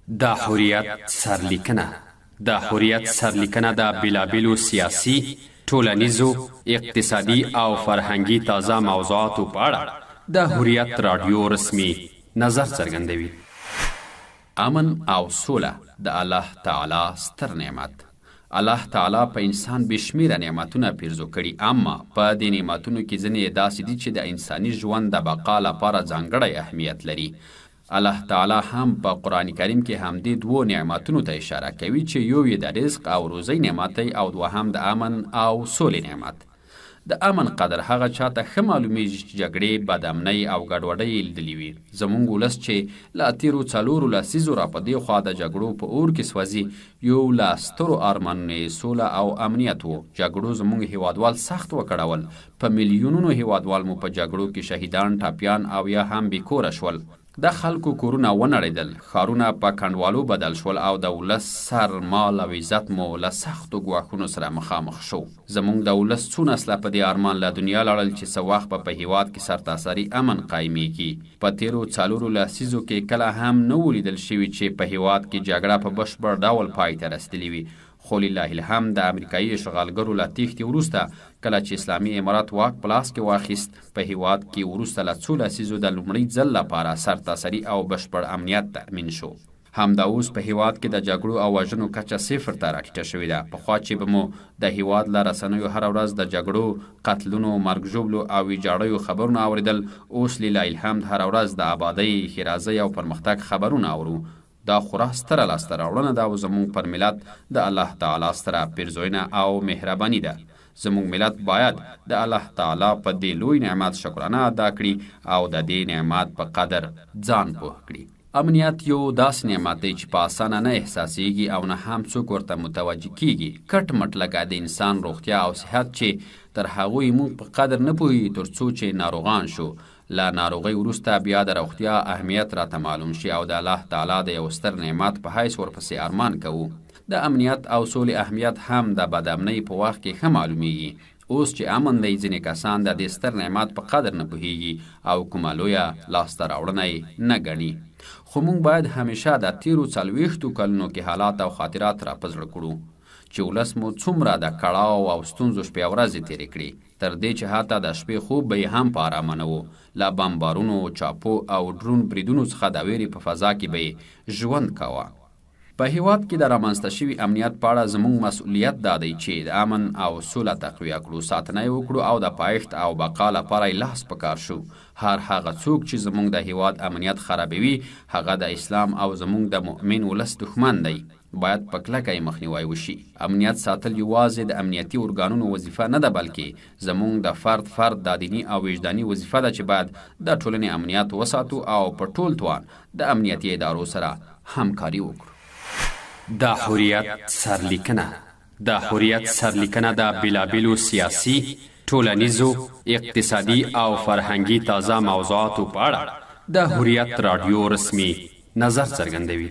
د حریت سرلیکنه. د حریت سرلیکنه د بیلابیلو سیاسي، ټولنیزو، اقتصادي او فرهنګي تازه موضوعاتو په اړه د حریت رادیو رسمي نظر څرګندوي. امن او سوله د الله تعالی ستر نعمت. الله تعالی په انسان بشمیره نعمتونه پیرزو کړي، اما په دې نعمتونو کې ځینې داسې دي چې د انساني ژوند د بقا لپاره ځانګړی اهمیت لري. الله تعالی هم په قرآن کریم کې همدې دوو نعمتونو ته اشاره کوي چې یو یې د رزق او روزۍ نعمت دی او دوهم د امن او سولې نعمت. د امن قدر هغه چاته ښه معلومیږي چې جګړې، بدامنۍ او ګډوډۍ یې لیدلي وي. زموږ ولس چې له تېرو 4 لسیزو را په دې خوا د جګړو په اور کې سوځي، یو له سترو ارمانونو یې سوله او امنیت و. جګړو زموږ هیوادوال سخت وکړول. په میلیونونو هیوادوال مو په جګړو کې شهیدان، ټپیان او یا هم بېکوره شول. د خلکو کورونه ونړېدل، ښارونه په کنډوالو بدل شول او د ولس سر، مال او عزت مو له سختو ګواښونو سره مخامخ شو. زموږ د ولس څو نسله په دې ارمان له دنیا لاړل چې څه وخت به په هیواد کې سرتاسري امن قایمیږي. په تېرو 4 لسیزو کې کله هم نه و لیدل شوي چې په هیواد کې جګړه په بشپړ ډول پای ته رسېدلې وي. خو لله الحمد د امریکایي اشغالګرو له تېښتې وروسته کله چې اسلامي امارات واک په لاس کې واخیست، په هیواد کې وروسته له 2 لسیزو د لومړي ځل لپاره سرتاسري او بشپړ امنیت تأمین شو. همدا اوس په هیواد کې د جګړو او وژنو کچه 0 ته راټیټه شوې ده. پخوا چې به مو د هیواد له رسنیو هره ورځ د جګړو، قتلونو، مرګ ژوبلو او ویجاړیو خبرونه اورېدل، اوس لله الحمد هره ورځ د آبادۍ، ښېرازۍ او پرمختګ خبرونه اورو. دا خورا ستره لاسته راوړنه ده او زموږ پر ملت د الله تعالی ستره پیرزوینه او مهرباني ده. زموږ ملت باید د الله تعالی په دې لوی نعمت شکرانه ادا کړي او د دې نعمت په قدر ځان پوه کړي. امنیت یو داسې نعمت دی چې په اسانه نه احساسیږي او نه هم څوک ورته متوجه کیږي. کټ مټ لکه د انسان روغتیا او صحت چې تر هغوی موږ په قدر نه پوهیږو تر څو چې ناروغان شو. له ناروغۍ وروسته بیا د روغتیا اهمیت راته معلوم شي او د الله تعالی د یو ستر نعمت په حیث ورپسې ارمان کوو. د امنیت او سولې اهمیت هم د بدامنۍ په وخت کې ښه معلومیږي. اوس چې امن دی، ځینې کسان د دې ستر نعمت په قدر نه پوهیږي او کومه لویه لاسته راوړنه یې نه ګڼي. خو موږ باید همیشه د تېرو 40 کلونو کې حالات او خاطرات را په زړه کړو چې ولس مو څومره د کړاو او ستونزو شپې ورځې تېرې کړي، تر دې چې حتی د شپې خوب به یې هم په ارامه نه و. له بمبارونو، چاپو او ډرون بریدونو څخه د ویرې په فضا کې به یې ژوند کوه. په هیواد کې د رامنځته شوي امنیت په اړه زموږ مسؤلیت دا دی چې د امن او سوله تقویه کړو، ساتنه یې وکړو او د پایښت او بقا لپاره یې لاس په کار شو. هر هغه څوک چې زموږ د هیواد امنیت خرابوي، هغه د اسلام او زموږ د مؤمن ولس دښمن دی. باید په کلکه یې مخنیوی وشي. امنیت ساتل یوازې د امنیتي ارګانونو وظیفه نه ده، بلکې زموږ د فرد د دیني او وجداني وظیفه ده چې باید د ټولنې امنیت وساتو او په ټول توان د امنیتي ادارو سره همکاري وکړو. د حریت سرلیکنه. د حریت سرلیکنه د بیلابیلو سیاسي، ټولنیزو، اقتصادي او فرهنګي تازه موضوعاتو په اړه د حریت رادیو رسمي نظر څرګندوي.